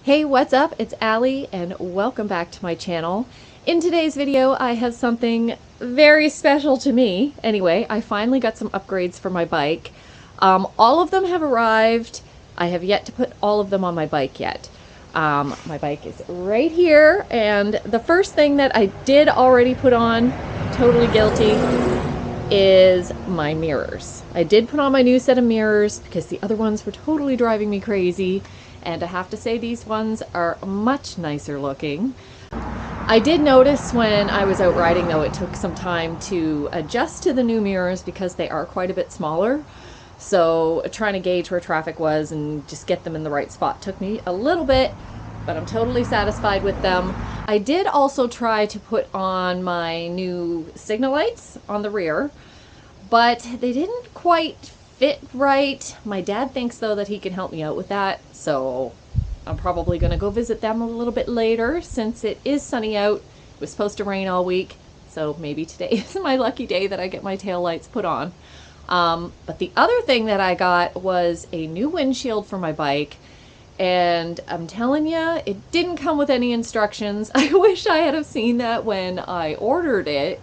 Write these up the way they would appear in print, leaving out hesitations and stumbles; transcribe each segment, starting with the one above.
Hey, what's up? It's Allie and welcome back to my channel. In today's video, I have something very special to me. Anyway, I finally got some upgrades for my bike. All of them have arrived. I have yet to put all of them on my bike yet. My bike is right here, and the first thing that I did already put on, totally guilty, is my mirrors. I did put on my new set of mirrors because the other ones were totally driving me crazy. And I have to say these ones are much nicer looking. I did notice when I was out riding though, it took some time to adjust to the new mirrors because they are quite a bit smaller. So trying to gauge where traffic was and just get them in the right spot took me a little bit, but I'm totally satisfied with them. I did also try to put on my new signal lights on the rear, but they didn't quite fit right. My dad thinks though that he can help me out with that, so I'm probably going to go visit them a little bit later since it is sunny out. It was supposed to rain all week, so maybe today is my lucky day that I get my tail lights put on. But the other thing that I got was a new windshield for my bike, and I'm telling you, it didn't come with any instructions. I wish I had have seen that when I ordered it.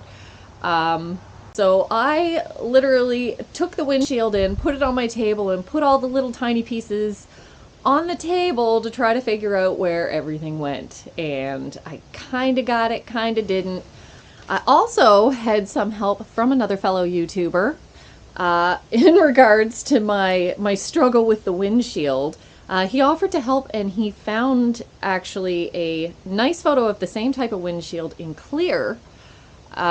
So I literally took the windshield in, put it on my table, and put all the little tiny pieces on the table to try to figure out where everything went. And I kind of got it, kind of didn't. I also had some help from another fellow YouTuber in regards to my struggle with the windshield. He offered to help, and he found actually a nice photo of the same type of windshield in clear.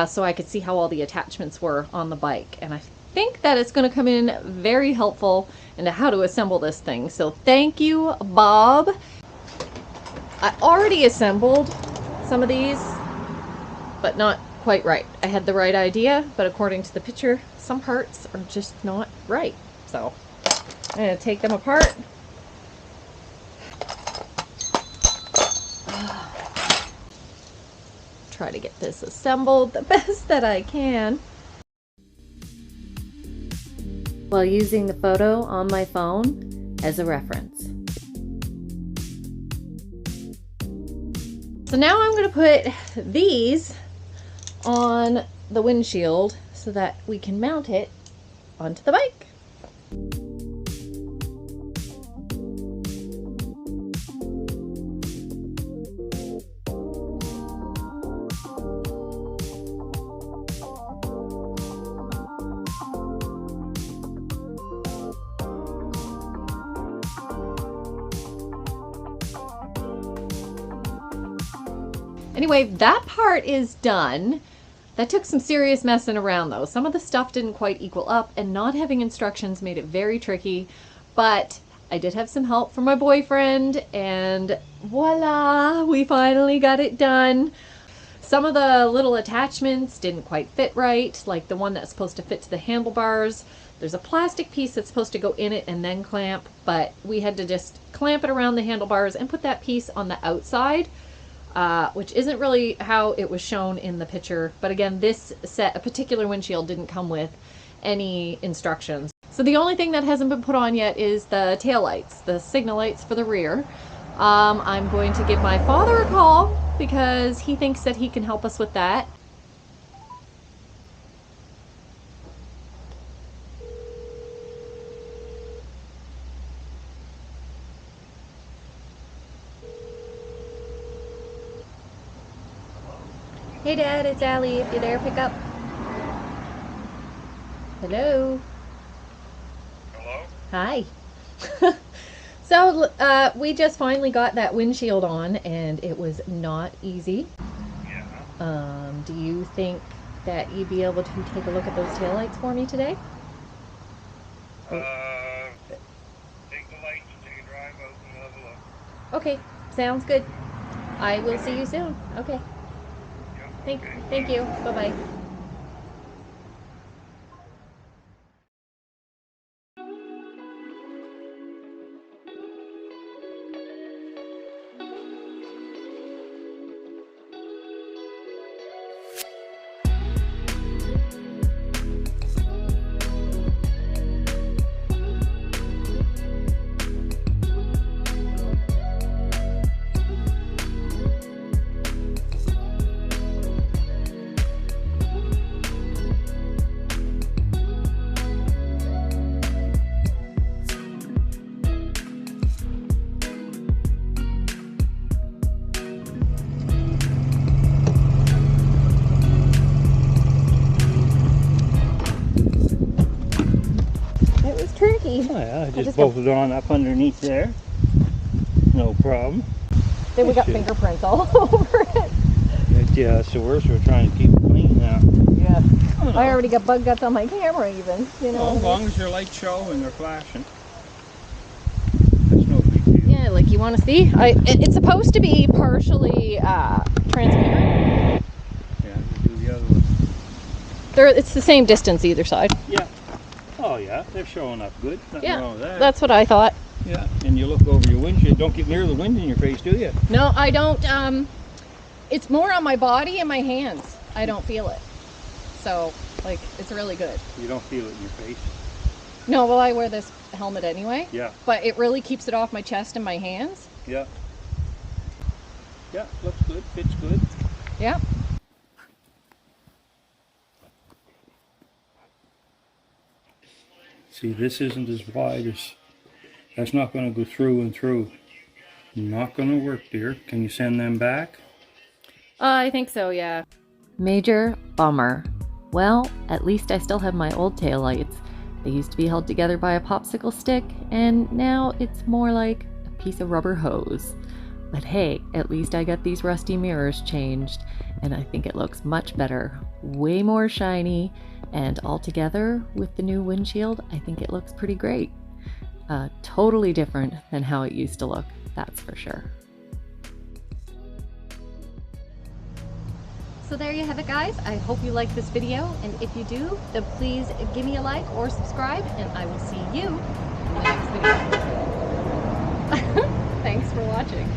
So I could see how all the attachments were on the bike. And I think that it's going to come in very helpful into how to assemble this thing. So thank you, Bob. I already assembled some of these, but not quite right. I had the right idea, but according to the picture, some parts are just not right. So I'm going to take them apart. Try to get this assembled the best that I can while using the photo on my phone as a reference. So now I'm going to put these on the windshield so that we can mount it onto the bike. Anyway, that part is done. That took some serious messing around though. Some of the stuff didn't quite equal up, and not having instructions made it very tricky, but I did have some help from my boyfriend, and voila, we finally got it done. Some of the little attachments didn't quite fit right, like the one that's supposed to fit to the handlebars. There's a plastic piece that's supposed to go in it and then clamp, but we had to just clamp it around the handlebars and put that piece on the outside. Which isn't really how it was shown in the picture. But again, this set, a particular windshield, didn't come with any instructions. So the only thing that hasn't been put on yet is the tail lights, the signal lights for the rear. I'm going to give my father a call because he thinks that he can help us with that. Hey Dad, it's Allie. If you're there, pick up. Hello. Hello? Hi. So we just finally got that windshield on, and it was not easy. Yeah. Do you think that you'd be able to take a look at those taillights for me today? Take the lights, take a drive out and have a look. Okay, sounds good. I will see you soon. Okay. Yep. Thank you. Bye-bye. just bolt it on up underneath there. No problem. Then we got fingerprints all over it. Yeah, it's the worst. We're trying to keep it clean now. Yeah. I already got bug guts on my camera even. You know. Well, as long as your lights show and they're flashing. That's no big deal. Yeah, like you want to see? It's supposed to be partially transparent. Yeah, you do the other one. It's the same distance either side. Yeah. Oh yeah, they're showing up good. Nothing wrong with that. That's what I thought. Yeah, and you look over your windshield. Don't get near the wind in your face, do you? No, I don't. It's more on my body and my hands. I don't feel it. So, like, it's really good. You don't feel it in your face? No, well, I wear this helmet anyway. Yeah. But it really keeps it off my chest and my hands. Yeah. Yeah, looks good, fits good. Yeah. See, this isn't as wide as... That's not going to go through and through. Not going to work, dear. Can you send them back? I think so, yeah. Major bummer. Well, at least I still have my old taillights. They used to be held together by a popsicle stick, and now it's more like a piece of rubber hose. But hey, at least I got these rusty mirrors changed, and I think it looks much better. Way more shiny, and altogether, with the new windshield, I think it looks pretty great. Totally different than how it used to look, that's for sure. So there you have it, guys. I hope you liked this video, and if you do, then please give me a like or subscribe, and I will see you in the next video. Thanks for watching.